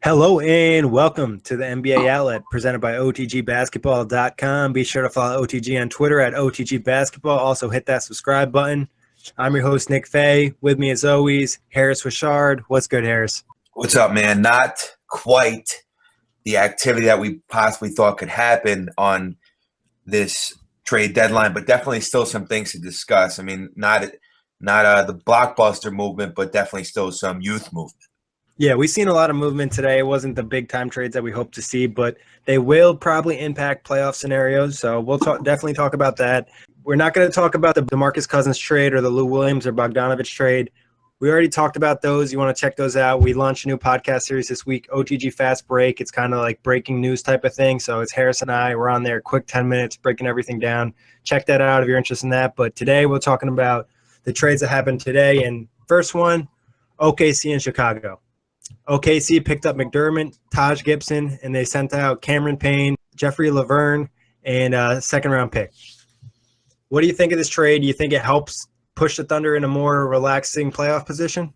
Hello and welcome to the NBA Outlet presented by OTGBasketball.com. Be sure to follow OTG on Twitter at OTGBasketball. Also hit that subscribe button. I'm your host, Nick Fay. With me as always, Harris Wichard. What's good, Harris? What's up, man? Not quite the activity that we possibly thought could happen on this trade deadline, but definitely still some things to discuss. I mean, not the blockbuster movement, but definitely still some youth movement. Yeah, we've seen a lot of movement today. It wasn't the big-time trades that we hoped to see, but they will probably impact playoff scenarios, so we'll definitely talk about that. We're not going to talk about the DeMarcus Cousins trade or the Lou Williams or Bogdanovich trade. We already talked about those. You want to check those out. We launched a new podcast series this week, OTG Fast Break. It's kind of like breaking news type of thing, so it's Harris and I. We're on there, quick 10 minutes, breaking everything down. Check that out if you're interested in that. But today we're talking about the trades that happened today, and first one, OKC and Chicago. OKC picked up McDermott, Taj Gibson, and they sent out Cameron Payne, Jeffrey Laverne, and a second-round pick. What do you think of this trade? Do you think it helps push the Thunder in a more relaxing playoff position?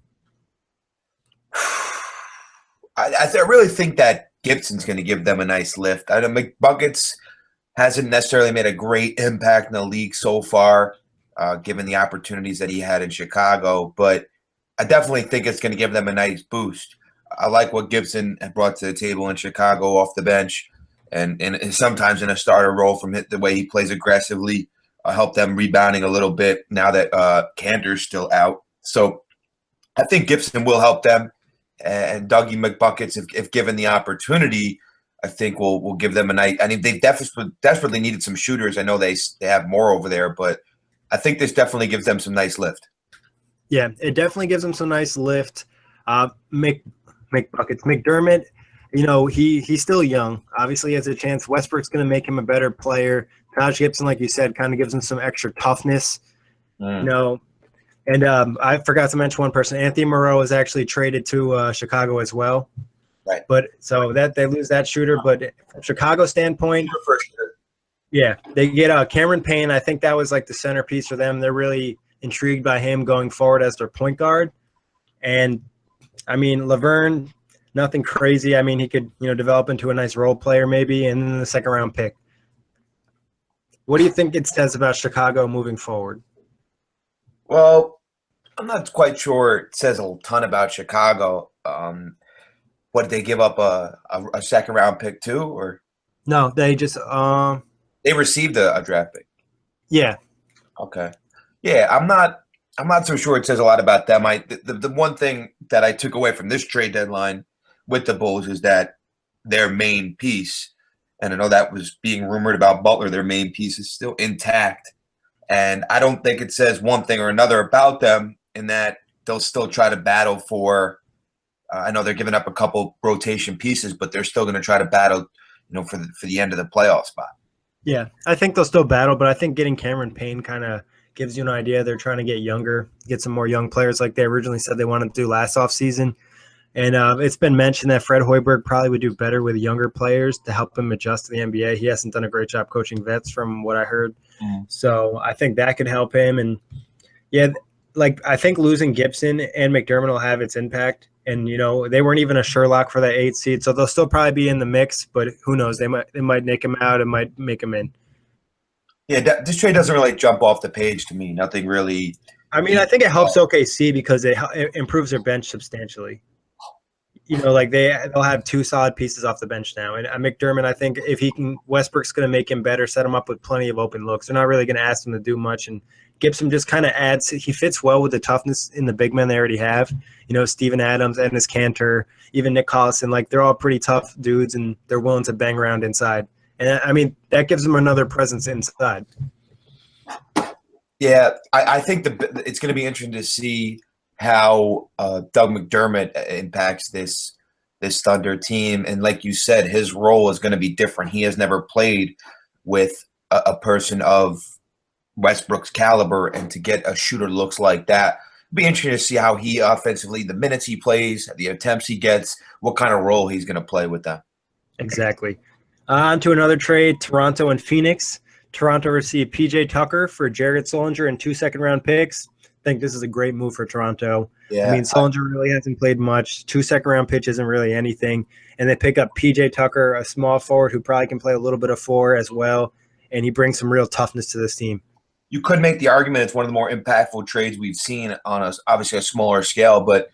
I really think that Gibson's going to give them a nice lift. I know McBuckets hasn't necessarily made a great impact in the league so far, given the opportunities that he had in Chicago, but I definitely think it's going to give them a nice boost. I like what Gibson had brought to the table in Chicago off the bench and sometimes in a starter role from the way he plays aggressively, help them rebounding a little bit now that Cantor's still out. So I think Gibson will help them, and Dougie McBuckets, if given the opportunity, I think will give them a night. I mean, they desperately needed some shooters. I know they have more over there, but I think this definitely gives them some nice lift. Yeah, it definitely gives them some nice lift. McDermott, you know, he's still young. Obviously, he has a chance. Westbrook's going to make him a better player. Taj Gibson, like you said, kind of gives him some extra toughness. You know, and I forgot to mention one person. Anthony Moreau is actually traded to Chicago as well. Right. But so that they lose that shooter. But from Chicago standpoint, yeah, they get Cameron Payne. I think that was like the centerpiece for them. They're really intrigued by him going forward as their point guard. And I mean, Laverne, nothing crazy. I mean, he could, develop into a nice role player maybe, and then the second-round pick. What do you think it says about Chicago moving forward? Well, I'm not quite sure it says a ton about Chicago. What, did they give up a second-round pick too? Or no, they just they received a draft pick. Yeah. Okay. Yeah, I'm not so sure it says a lot about them. The one thing that I took away from this trade deadline with the Bulls is that their main piece, and I know that was being rumored about Butler, their main piece is still intact. And I don't think it says one thing or another about them in that they'll still try to battle for I know they're giving up a couple rotation pieces, but they're still going to try to battle, for the end of the playoff spot. Yeah, I think they'll still battle, but I think getting Cameron Payne kind of gives you an idea. They're trying to get younger, get some more young players like they originally said they wanted to do last offseason. And it's been mentioned that Fred Hoiberg probably would do better with younger players to help him adjust to the NBA. He hasn't done a great job coaching vets from what I heard. So I think that could help him. And, yeah, I think losing Gibson and McDermott will have its impact. And, they weren't even a sure lock for that 8th seed, so they'll still probably be in the mix. But who knows? They might nick him out. It might make him in. Yeah, this trade doesn't really jump off the page to me. Nothing really. I mean, I think it helps OKC because it improves their bench substantially. They'll have 2 solid pieces off the bench now. And McDermott, I think if Westbrook's going to make him better, set him up with plenty of open looks. They're not really going to ask him to do much. And Gibson just kind of adds – he fits well with the toughness in the big men they already have. Steven Adams, Enes Kanter, even Nick Collison. They're all pretty tough dudes, and they're willing to bang around inside. And, I mean, that gives them another presence inside. Yeah, I think it's going to be interesting to see how Doug McDermott impacts this Thunder team. And like you said, his role is going to be different. He has never played with a person of Westbrook's caliber, and to get a shooter looks like that, it'll be interesting to see how he offensively, the minutes he plays, the attempts he gets, what kind of role he's going to play with them. Exactly. On to another trade, Toronto and Phoenix. Toronto received P.J. Tucker for Jared Sullinger and 2 second-round picks. think this is a great move for Toronto. Yeah, I mean, Sullinger really hasn't played much. 2 second-round picks isn't really anything. And they pick up P.J. Tucker, a small forward who probably can play a little bit of 4 as well, and he brings some real toughness to this team. you could make the argument it's one of the more impactful trades we've seen on obviously a smaller scale, but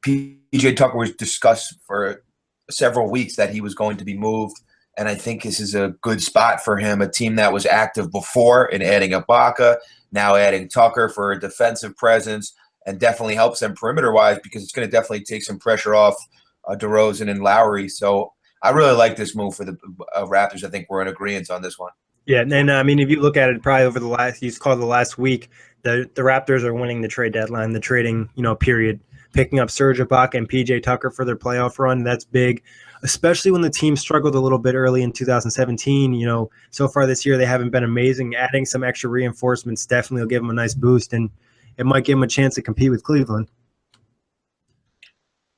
P.J. Tucker was discussed for several weeks that he was going to be moved, and I think this is a good spot for him, a team that was active before in adding Ibaka, now adding Tucker for a defensive presence, and definitely helps them perimeter-wise because it's going to definitely take some pressure off DeRozan and Lowry. So I really like this move for the Raptors. I think we're in agreement on this one. Yeah, and I mean, if you look at it, probably over the last week, the Raptors are winning the trade deadline, the trading period, picking up Serge Ibaka and PJ Tucker for their playoff run. That's big, especially when the team struggled a little bit early in 2017. So far this year they haven't been amazing. Adding some extra reinforcements definitely will give them a nice boost, and it might give them a chance to compete with Cleveland.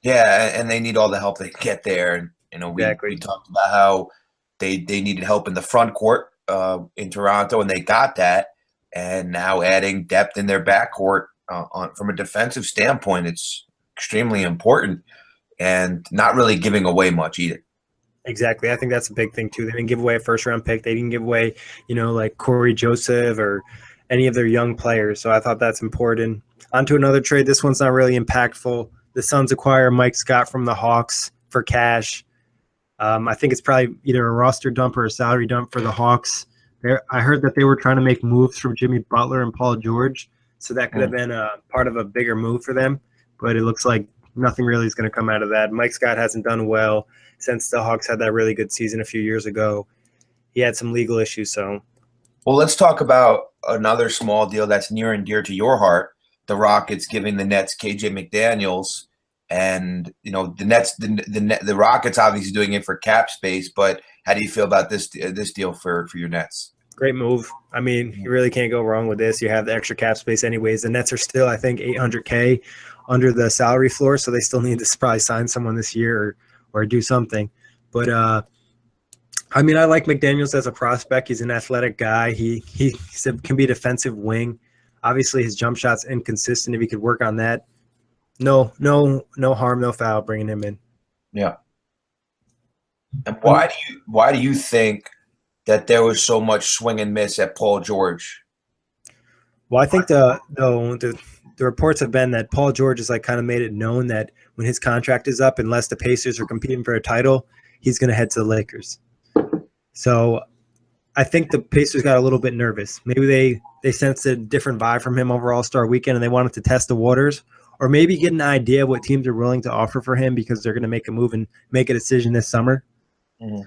Yeah, and they need all the help they can get there. And we talked about how they needed help in the front court in Toronto, and they got that. And now adding depth in their backcourt from a defensive standpoint, it's extremely important, and not really giving away much either. Exactly. I think that's a big thing too. They didn't give away a first-round pick. They didn't give away, like Corey Joseph or any of their young players. So I thought that's important. On to another trade. This one's not really impactful. The Suns acquire Mike Scott from the Hawks for cash. I think it's probably either a roster dump or a salary dump for the Hawks. I heard that they were trying to make moves from Jimmy Butler and Paul George, so that could have been a part of a bigger move for them. But it looks like nothing really is going to come out of that. Mike Scott hasn't done well since the Hawks had that really good season a few years ago. He had some legal issues. So, well, let's talk about another small deal that's near and dear to your heart. The Rockets giving the Nets KJ McDaniels. And the Nets, the Rockets obviously doing it for cap space, but how do you feel about this deal for your Nets? Great move. I mean, you really can't go wrong with this. You have the extra cap space anyways. The Nets are still, I think, $800K under the salary floor, so they still need to probably sign someone this year or do something. But I mean, I like McDaniels as a prospect. He's an athletic guy. He can be a defensive wing. Obviously, his jump shot's inconsistent. If he could work on that. No harm, no foul bringing him in. Yeah. And why do you think that there was so much swing and miss at Paul George? Well, I think the reports have been that Paul George has kind of made it known that when his contract is up, unless the Pacers are competing for a title, he's going to head to the Lakers. So I think the Pacers got a little bit nervous. Maybe they sensed a different vibe from him over All-Star Weekend, and they wanted to test the waters. Or maybe get an idea of what teams are willing to offer for him because they're going to make a move and make a decision this summer. Mm-hmm.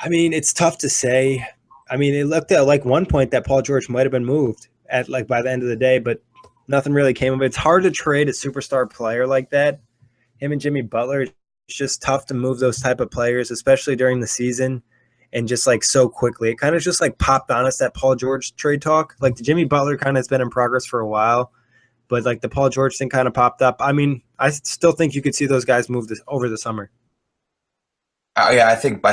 I mean, it's tough to say. I mean, it looked at one point that Paul George might have been moved at by the end of the day, but nothing really came of it. It's hard to trade a superstar player like that. Him and Jimmy Butler, it's just tough to move those type of players, especially during the season and just so quickly. It kind of just popped on us, that Paul George trade talk. The Jimmy Butler kind of has been in progress for a while. But the Paul George thing kind of popped up. I mean, I still think you could see those guys move this over the summer. Yeah, I think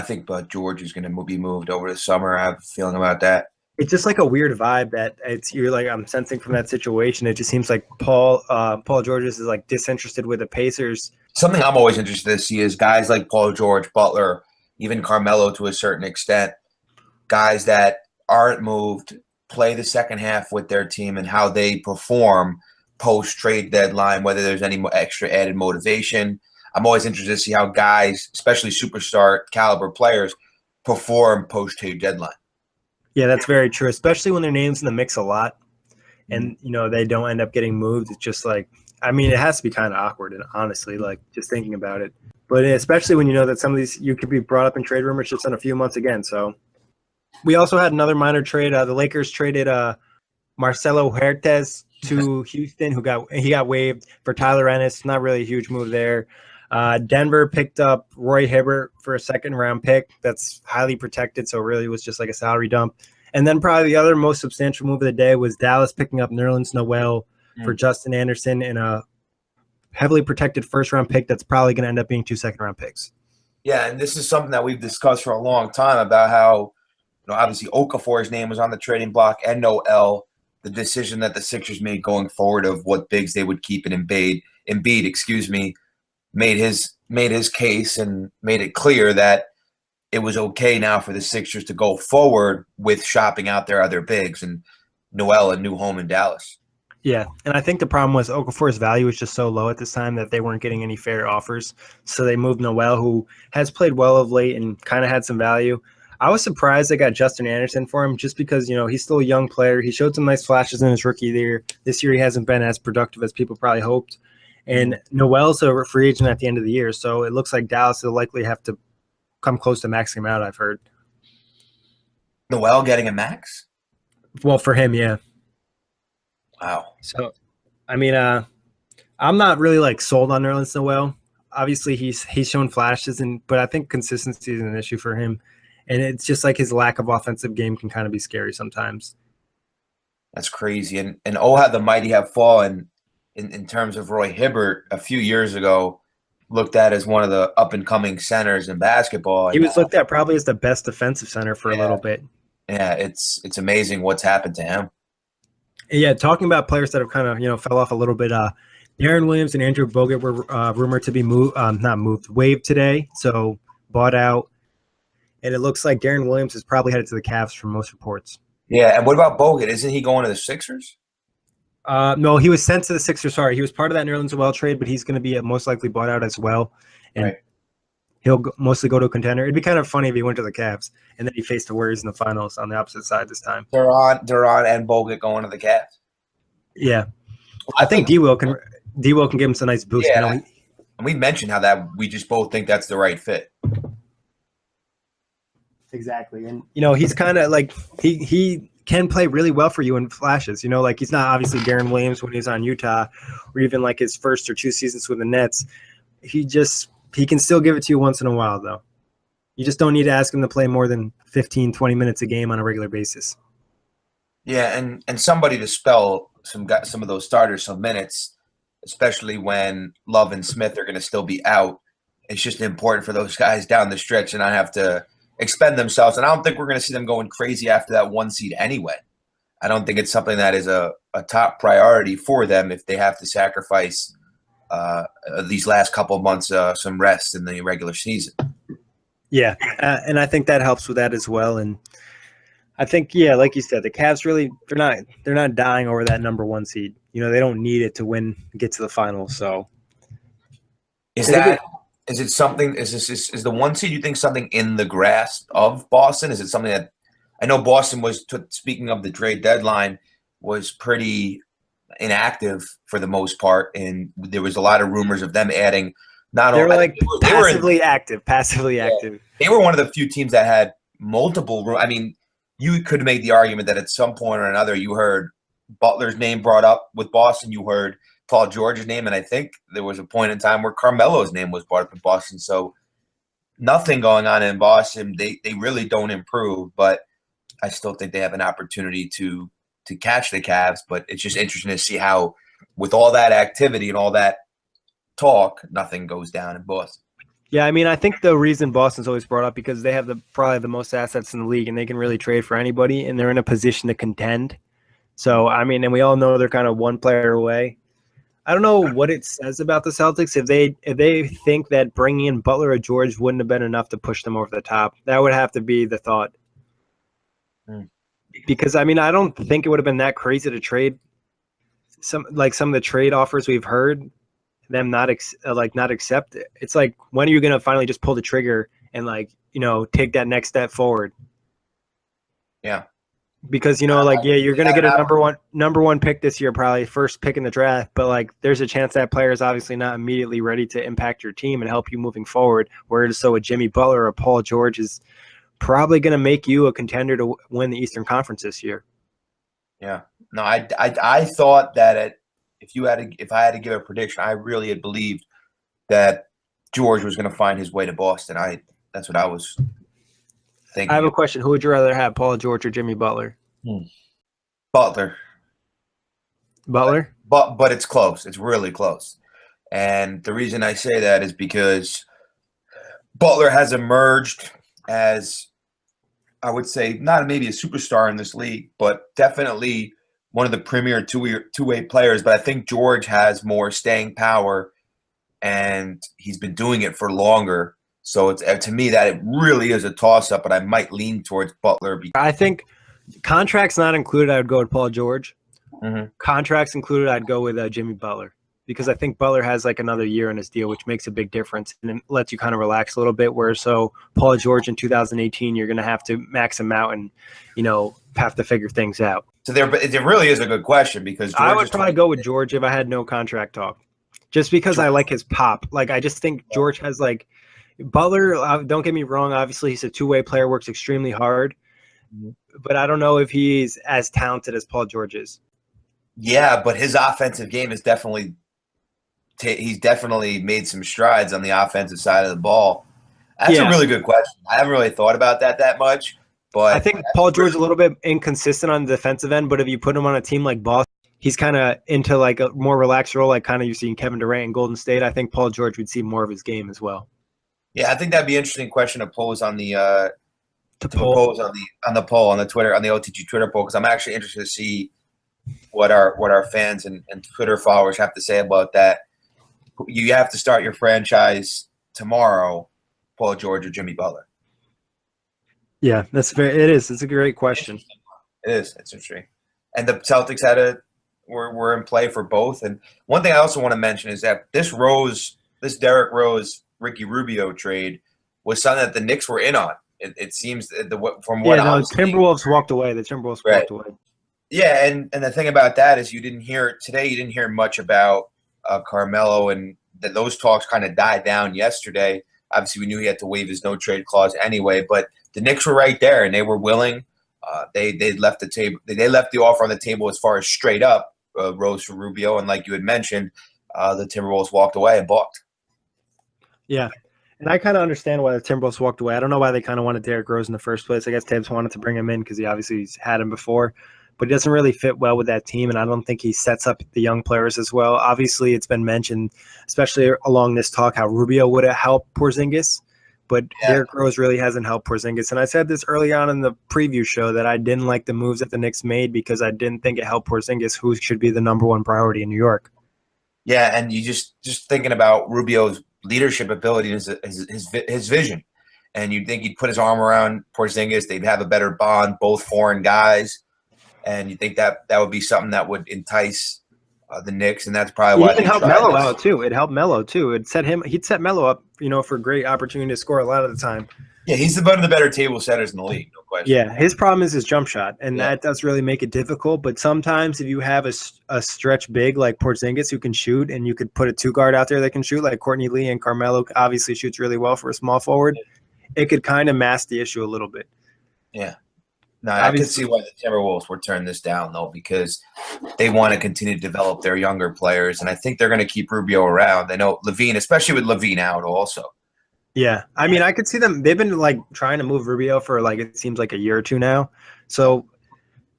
George is going to be moved over the summer. I have a feeling about that. It's just a weird vibe that I'm sensing from that situation. It just seems like Paul George is disinterested with the Pacers. Something I'm always interested to see is guys like Paul George, Butler, even Carmelo to a certain extent, guys that aren't moved, play the second half with their team and how they perform post-trade deadline, whether there's any extra added motivation. I'm always interested to see how guys, especially superstar caliber players, perform post-trade deadline. Yeah, that's very true, especially when their name's in the mix a lot and, they don't end up getting moved. It's just I mean, it has to be kind of awkward, and honestly, just thinking about it. But especially when you know that some of these, you could be brought up in trade rumors just in a few months again. So we also had another minor trade. The Lakers traded Marcelo Huertas to Houston, he got waived for Tyler Ennis. Not really a huge move there. Denver picked up Roy Hibbert for a second-round pick. That's highly protected, so really was just a salary dump. And then probably the other most substantial move of the day was Dallas picking up Nerlens Noel for Justin Anderson in a heavily protected first-round pick that's probably going to end up being 2 second-round picks. Yeah, and this is something that we've discussed for a long time about how, obviously Okafor's name was on the trading block and Noel. the decision that the Sixers made going forward of what bigs they would keep, and Embiid, made his case and made it clear that it was okay now for the Sixers to go forward with shopping out their other bigs, and Noel a new home in Dallas. Yeah, and I think the problem was Okafor's value was just so low at this time that they weren't getting any fair offers. So they moved Noel, who has played well of late and kind of had some value. I was surprised they got Justin Anderson for him just because, he's still a young player. He showed some nice flashes in his rookie year. This year he hasn't been as productive as people probably hoped. And Noel's a free agent at the end of the year, so it looks like Dallas will likely have to come close to maxing him out, I've heard. Noel getting a max? Well, for him, yeah. Wow. So, I mean, I'm not really sold on Nerlens Noel. Obviously, he's shown flashes, but I think consistency is an issue for him, and it's just his lack of offensive game can kind of be scary sometimes. That's crazy, and how the mighty have fallen in terms of Roy Hibbert a few years ago, looked at as one of the up and coming centers in basketball. He was looked at probably as the best defensive center for a little bit. Yeah, it's amazing what's happened to him. Yeah, talking about players that have kind of fell off a little bit. Deron Williams and Andrew Bogut were rumored to be waived today, so bought out. And it looks like Deron Williams is probably headed to the Cavs from most reports. Yeah, and what about Bogut? Isn't he going to the Sixers? No, he was sent to the Sixers. Sorry, he was part of that Nerlens Noel trade, but he's going to be most likely bought out as well. And he'll mostly go to a contender. It'd be kind of funny if he went to the Cavs and then he faced the Warriors in the finals on the opposite side this time. Duran and Bogut going to the Cavs. Yeah, I think D-Will can give him some nice boost. Yeah, and we mentioned how that we just both think that's the right fit. Exactly, and he's kind of he can play really well for you in flashes. He's not obviously Deron Williams when he's on Utah, or even his first or two seasons with the Nets. He can still give it to you once in a while, though. You just don't need to ask him to play more than 15, 20 minutes a game on a regular basis. Yeah, and somebody to spell some of those starters some minutes, especially when Love and Smith are going to still be out. It's just important for those guys down the stretch and not have to expend themselves. And I don't think we're going to see them going crazy after that 1 seed anyway. I don't think it's something that is a top priority for them if they have to sacrifice these last couple of months some rest in the regular season. Yeah, and I think that helps with that as well. And I think, like you said, the Cavs really they're not dying over that number 1 seed. They don't need it to get to the finals. So is it something? Is the 1 seed you think something in the grasp of Boston? Is it something that I know Boston was speaking of the trade deadline was pretty inactive for the most part, and there was a lot of rumors of them adding. They were passively active. They were one of the few teams that had multiple. I mean, you could make the argument that at some point or another you heard Butler's name brought up with Boston. You heard Paul George's name, and I think there was a point in time where Carmelo's name was brought up in Boston. So nothing going on in Boston. They really don't improve, but I still think they have an opportunity to catch the Cavs. But it's just interesting to see how, with all that activity and all that talk, nothing goes down in Boston. Yeah, I mean, I think the reason Boston's always brought up because they have probably the most assets in the league, and they can really trade for anybody, and they're in a position to contend. So, I mean, and we all know they're kind of one player away. I don't know what it says about the Celtics. If they think that bringing in Butler or George wouldn't have been enough to push them over the top, that would have to be the thought. Because, I mean, I don't think it would have been that crazy to trade some of the trade offers we've heard, them not accept it. It's like, when are you going to finally just pull the trigger and take that next step forward? Yeah. Because, you're going to get a number one pick this year, probably first pick in the draft, but there's a chance that player is obviously not immediately ready to impact your team and help you moving forward. Whereas a Jimmy Butler or Paul George is probably going to make you a contender to win the Eastern Conference this year. Yeah. No, I thought that if I had to give a prediction, I really had believed that George was going to find his way to Boston. That's what I was thinking. I have a question. Who would you rather have, Paul George or Jimmy Butler? Butler. Butler? But it's close. It's really close. And the reason I say that is because Butler has emerged as, I would say, not maybe a superstar in this league, but definitely one of the premier two-way players, but I think George has more staying power, and he's been doing it for longer. So it's to me that it really is a toss-up, but I might lean towards Butler. I think contracts not included, I would go with Paul George. Mhm. Contracts included, I'd go with Jimmy Butler, because I think Butler has like another year in his deal, which makes a big difference and it lets you kind of relax a little bit. Whereas Paul George in 2018, you're going to have to max him out and, have to figure things out. So there really is a good question, because George I would probably go with George if I had no contract talk, just because I like his pop. Like, I just think George has like Butler. Don't get me wrong. Obviously, he's a two-way player, works extremely hard, but I don't know if he's as talented as Paul George is. Yeah, but his offensive game is definitely he's definitely made some strides on the offensive side of the ball. That's a really good question. I haven't really thought about that much, but I think Paul George is a little bit inconsistent on the defensive end, but if you put him on a team like Boston, he's kind of into like a more relaxed role, like kind of you've seen Kevin Durant in Golden State. I think Paul George would see more of his game as well. Yeah, I think that'd be an interesting question to pose on the pose on the poll on the Twitter, on the OTG Twitter poll, because I'm actually interested to see what our fans and Twitter followers have to say about that. You have to start your franchise tomorrow, Paul George or Jimmy Butler? Yeah, it is. It's a great question. It is. It's interesting. And the Celtics were in play for both. And one thing I also want to mention is that this Derrick Rose, Ricky Rubio trade was something that the Knicks were in on. It seems from what I'm seeing. Timberwolves walked away. The Timberwolves walked away. Yeah, and the thing about that is you didn't hear much about Carmelo, and that those talks kind of died down yesterday. Obviously, we knew he had to waive his no trade clause anyway, but the Knicks were right there and they were willing. They left the table. They left the offer on the table as far as straight up Rose for Rubio, and like you had mentioned, the Timberwolves walked away and balked. Yeah, and I kind of understand why the Timberwolves walked away. I don't know why they kind of wanted Derrick Rose in the first place. I guess Tibbs wanted to bring him in because he obviously had him before, but he doesn't really fit well with that team, and I don't think he sets up the young players as well. Obviously, it's been mentioned, especially along this talk, how Rubio would have helped Porzingis, but Derrick Rose really hasn't helped Porzingis. And I said this early on in the preview show that I didn't like the moves that the Knicks made because I didn't think it helped Porzingis, who should be the number one priority in New York. Yeah, and you just thinking about Rubio's leadership ability and his vision, and you'd think he'd put his arm around Porzingis, they'd have a better bond, both foreign guys. And you think that would be something that would entice the Knicks, and that's probably why it helped Melo out too. It helped Melo too. He'd set Melo up, for a great opportunity to score a lot of the time. Yeah, he's one of the better table setters in the league, no question. Yeah, his problem is his jump shot, and that does really make it difficult. But sometimes if you have a stretch big like Porzingis who can shoot, and you could put a two guard out there that can shoot, like Courtney Lee, and Carmelo obviously shoots really well for a small forward, it could kind of mask the issue a little bit. Yeah. No, I can see why the Timberwolves would turn this down, though, because they want to continue to develop their younger players, and I think they're going to keep Rubio around. I know Levine, especially with Levine out also. Yeah, I mean, I could see them. They've been, trying to move Rubio for, it seems like a year or two now. So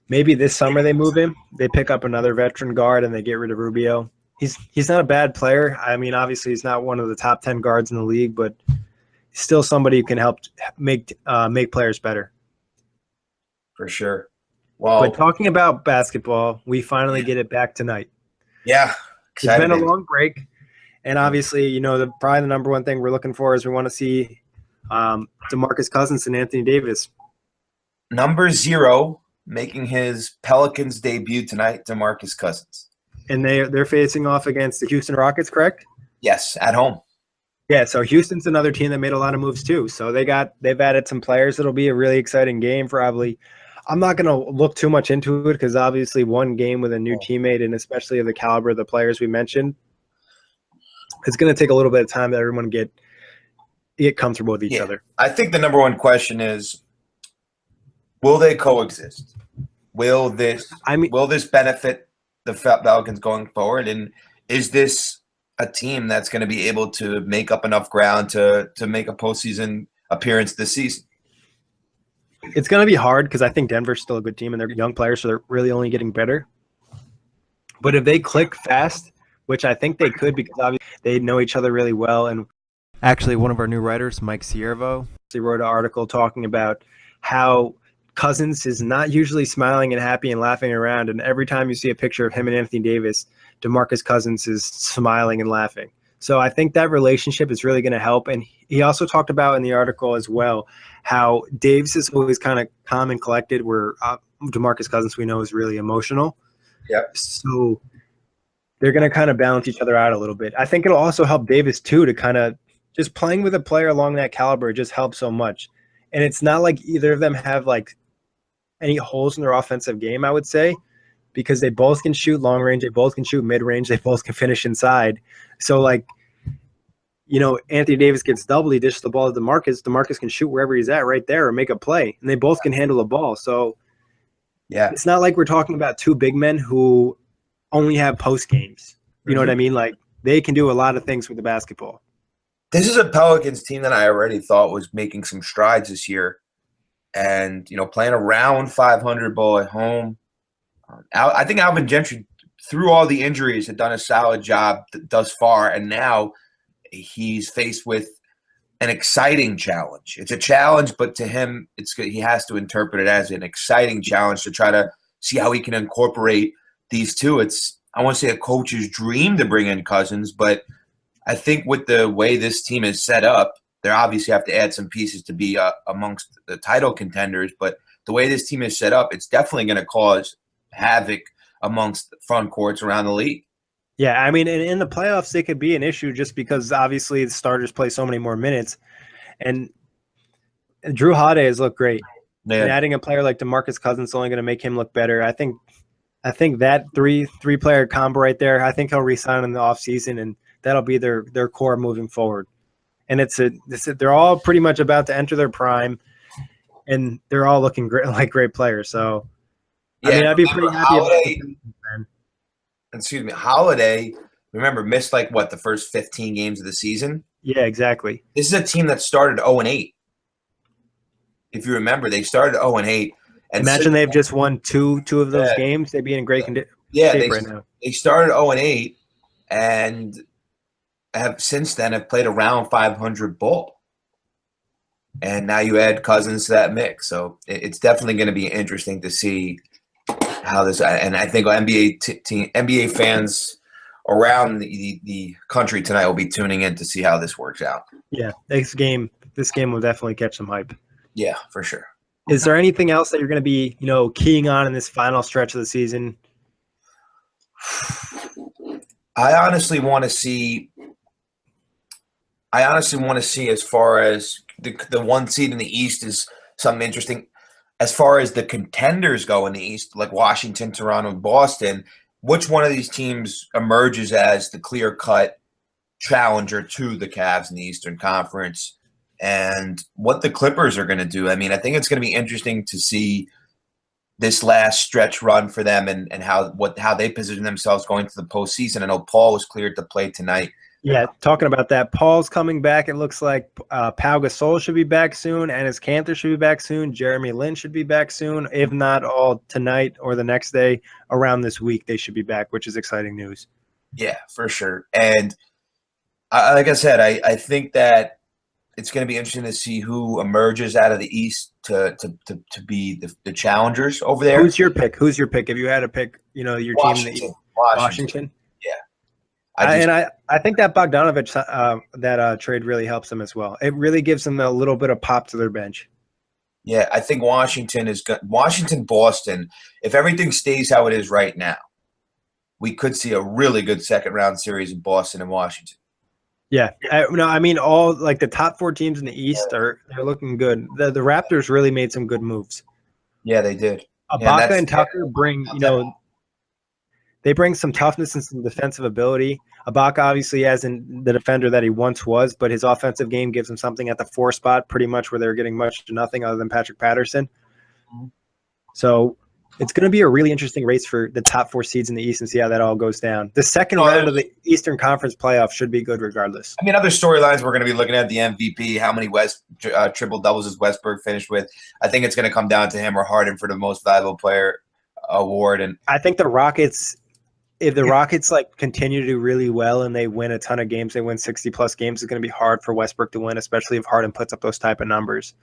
maybe this summer they move him. They pick up another veteran guard, and they get rid of Rubio. He's not a bad player. I mean, obviously he's not one of the top 10 guards in the league, but he's still somebody who can help make players better. For sure. Well, but talking about basketball, we finally get it back tonight. Yeah. Excited. It's been a long break. And obviously, probably the number one thing we're looking for is we want to see DeMarcus Cousins and Anthony Davis. Number 0 making his Pelicans debut tonight, DeMarcus Cousins. And they're facing off against the Houston Rockets, correct? Yes, at home. Yeah, so Houston's another team that made a lot of moves too. So they've added some players. It'll be a really exciting game probably. I'm not going to look too much into it because obviously one game with a new teammate, and especially of the caliber of the players we mentioned, it's going to take a little bit of time that everyone get comfortable with each other. I think the number one question is, will they coexist? Will this benefit the Falcons going forward? And is this a team that's going to be able to make up enough ground to make a postseason appearance this season? It's going to be hard because I think Denver's still a good team and they're young players, so they're really only getting better. But if they click fast, which I think they could because obviously they know each other really well. And actually one of our new writers, Mike Ciervo, he wrote an article talking about how Cousins is not usually smiling and happy and laughing around, and every time you see a picture of him and Anthony Davis, DeMarcus Cousins is smiling and laughing. So I think that relationship is really going to help. And he also talked about in the article as well how Davis is always kind of calm and collected, where DeMarcus Cousins we know is really emotional. Yep. So they're going to kind of balance each other out a little bit. I think it'll also help Davis too to kind of just playing with a player along that caliber just helps so much. And it's not like either of them have like any holes in their offensive game, I would say, because they both can shoot long range, they both can shoot mid range, they both can finish inside. So like, you know, Anthony Davis gets doubled, he dishes the ball to DeMarcus. DeMarcus can shoot wherever he's at right there or make a play, and they both can handle the ball. So yeah, it's not like we're talking about two big men who only have post games. You know what I mean? Like they can do a lot of things with the basketball. This is a Pelicans team that I already thought was making some strides this year. And, you know, playing around 500 ball at home. I think Alvin Gentry, through all the injuries, had done a solid job thus far. And now he's faced with an exciting challenge. It's a challenge, but to him, he has to interpret it as an exciting challenge to try to see how he can incorporate these two. It's, I want to say, a coach's dream to bring in Cousins, but I think with the way this team is set up, they obviously have to add some pieces to be amongst the title contenders. But the way this team is set up, it's definitely going to cause havoc amongst front courts around the league. Yeah, I mean, in the playoffs, it could be an issue just because obviously the starters play so many more minutes. And Drew Holiday has looked great. Yeah. And adding a player like DeMarcus Cousins is only going to make him look better. I think that three-player combo right there, I think he'll re-sign in the offseason, and that'll be their core moving forward. And they're all pretty much about to enter their prime, and they're all looking great, like great players. So, yeah, I mean, I'd be pretty happy. Holiday, remember, missed the first 15 games of the season? Yeah, exactly. This is a team that started 0-8. If you remember, they started 0-8. And imagine they've just won two of those games. They'd be in great shape right now. They started 0-8 and have since then have played around 500 ball. And now you add Cousins to that mix. So it's definitely going to be interesting to see how this – and I think NBA fans around the country tonight will be tuning in to see how this works out. Yeah, this game will definitely catch some hype. Yeah, for sure. Is there anything else that you're going to be, keying on in this final stretch of the season? I honestly want to see as far as the one seed in the East is something interesting. As far as the contenders go in the East, like Washington, Toronto, and Boston, which one of these teams emerges as the clear-cut challenger to the Cavs in the Eastern Conference, and what the Clippers are going to do? I mean, I think it's going to be interesting to see this last stretch run for them and how they position themselves going to the postseason. I know Paul was cleared to play tonight. Yeah, talking about that, Paul's coming back. It looks like Pau Gasol should be back soon. Enes Kanter should be back soon. Jeremy Lin should be back soon. If not all tonight or the next day, around this week, they should be back, which is exciting news. Yeah, for sure. And like I said, I think that it's going to be interesting to see who emerges out of the East to be the challengers over there. Who's your pick? If you had to pick, your Washington. team. Washington. Yeah. I think that Bogdanovich trade really helps them as well. It really gives them a little bit of pop to their bench. Yeah, I think Washington, Boston. If everything stays how it is right now, we could see a really good second round series in Boston and Washington. Yeah, all like the top four teams in the East they're looking good. The Raptors really made some good moves. Yeah, they did. Ibaka and Tucker bring they bring some toughness and some defensive ability. Ibaka obviously isn't the defender that he once was, but his offensive game gives him something at the 4 spot, pretty much where they're getting much to nothing other than Patrick Patterson. So it's going to be a really interesting race for the top 4 seeds in the East and see how that all goes down. The second round of the Eastern Conference playoff should be good regardless. I mean, other storylines we're going to be looking at the MVP, how many triple doubles has Westbrook finished with. I think it's going to come down to him or Harden for the most valuable player award. And I think the Rockets, if the Rockets continue to do really well and they win a ton of games, they win 60-plus games, it's going to be hard for Westbrook to win, especially if Harden puts up those type of numbers.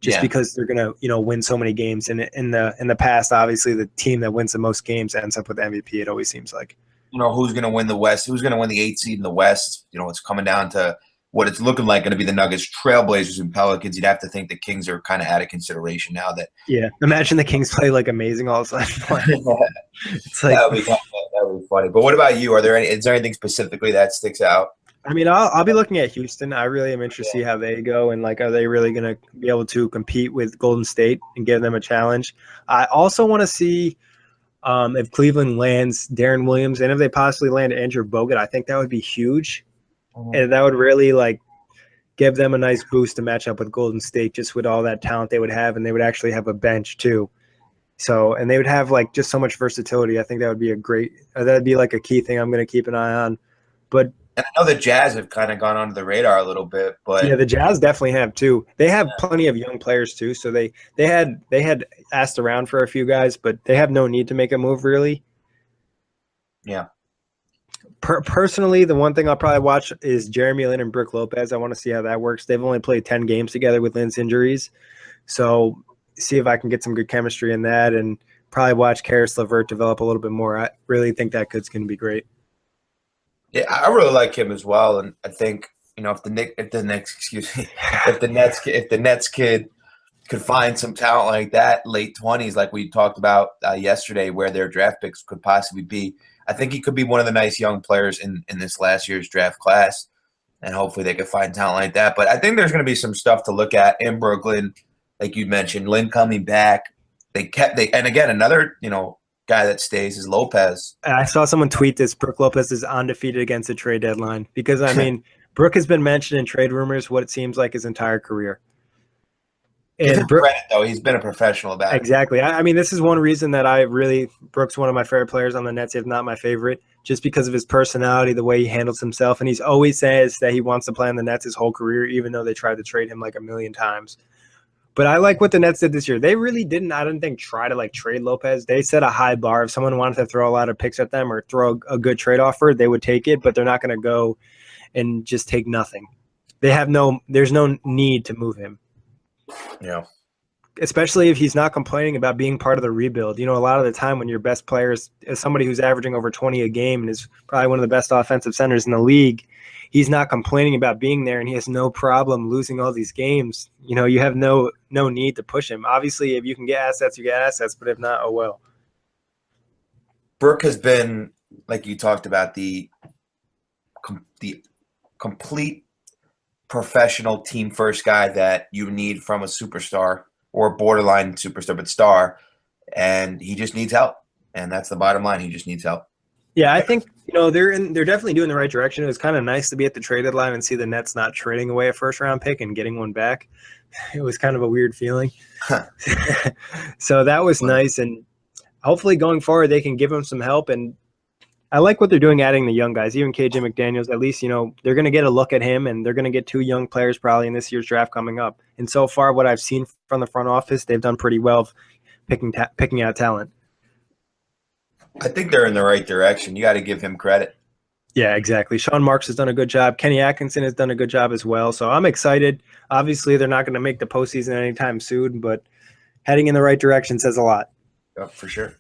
just because they're gonna, win so many games. And in the past, obviously, the team that wins the most games ends up with the MVP. It always seems like. Who's going to win the West? Who's going to win the 8th seed in the West? It's coming down to what it's looking like going to be the Nuggets, Trailblazers, and Pelicans. You'd have to think the Kings are kind of out of consideration now. Yeah, imagine the Kings play like amazing all of a sudden. It's like that would be funny. But what about you? Is there anything specifically that sticks out? I mean, I'll be looking at Houston. I really am interested to see how they go and are they really going to be able to compete with Golden State and give them a challenge. I also want to see if Cleveland lands Darren Williams and if they possibly land Andrew Bogut. I think that would be huge. And that would really give them a nice boost to match up with Golden State, just with all that talent they would have, and they would actually have a bench too. So, and they would have just so much versatility. I think that would be that'd be a key thing I'm going to keep an eye on. But and I know the Jazz have kind of gone under the radar a little bit, but yeah, the Jazz definitely have too. They have plenty of young players too, so they had asked around for a few guys, but they have no need to make a move really. Yeah. Personally, the one thing I'll probably watch is Jeremy Lin and Brook Lopez. I want to see how that works. They've only played 10 games together with Lin's injuries, so see if I can get some good chemistry in that, and probably watch Karis LeVert develop a little bit more. I really think that kid's going to be great. Yeah, I really like him as well, and I think if the Nets kid could find some talent like that, late 20s, like we talked about yesterday, where their draft picks could possibly be, I think he could be one of the nice young players in this last year's draft class, and hopefully they could find talent like that. But I think there's going to be some stuff to look at in Brooklyn, like you mentioned, Lin coming back. And again, another guy that stays is Lopez. I saw someone tweet this. Brook Lopez is undefeated against the trade deadline because, I mean, Brook has been mentioned in trade rumors what it seems like his entire career. And credit, though. He's been a professional about it. Exactly. I mean, this is one reason that Brook's one of my favorite players on the Nets, if not my favorite, just because of his personality, the way he handles himself. And he's always says that he wants to play on the Nets his whole career, even though they tried to trade him a million times. But I like what the Nets did this year. They really didn't, I don't think, try to trade Lopez. They set a high bar. If someone wanted to throw a lot of picks at them or throw a good trade offer, they would take it, but they're not going to go and just take nothing. There's no need to move him. Yeah. Especially if he's not complaining about being part of the rebuild. A lot of the time when your best player is somebody who's averaging over 20 a game and is probably one of the best offensive centers in the league, he's not complaining about being there, and he has no problem losing all these games. You have no need to push him. Obviously, if you can get assets, you get assets, but if not, oh well. Brook has been, like you talked about, the complete professional team-first guy that you need from a superstar or borderline superstar, but star, and he just needs help. And that's the bottom line. He just needs help. Yeah, I think they're definitely doing the right direction. It was kind of nice to be at the trade deadline and see the Nets not trading away a first-round pick and getting one back. It was kind of a weird feeling. So that was nice, and hopefully going forward they can give him some help. And I like what they're doing, adding the young guys. Even KJ McDaniels, at least they're going to get a look at him, and they're going to get 2 young players probably in this year's draft coming up. And so far, what I've seen from the front office, they've done pretty well picking out talent. I think they're in the right direction. You got to give him credit. Yeah, exactly. Sean Marks has done a good job. Kenny Atkinson has done a good job as well. So I'm excited. Obviously, they're not going to make the postseason anytime soon, but heading in the right direction says a lot. Yeah, for sure.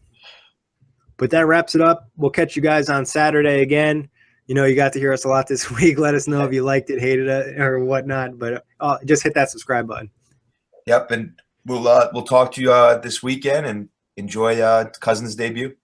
But that wraps it up. We'll catch you guys on Saturday again. You got to hear us a lot this week. Let us know if you liked it, hated it, or whatnot. But just hit that subscribe button. Yep, and we'll talk to you this weekend, and enjoy Cousins' debut.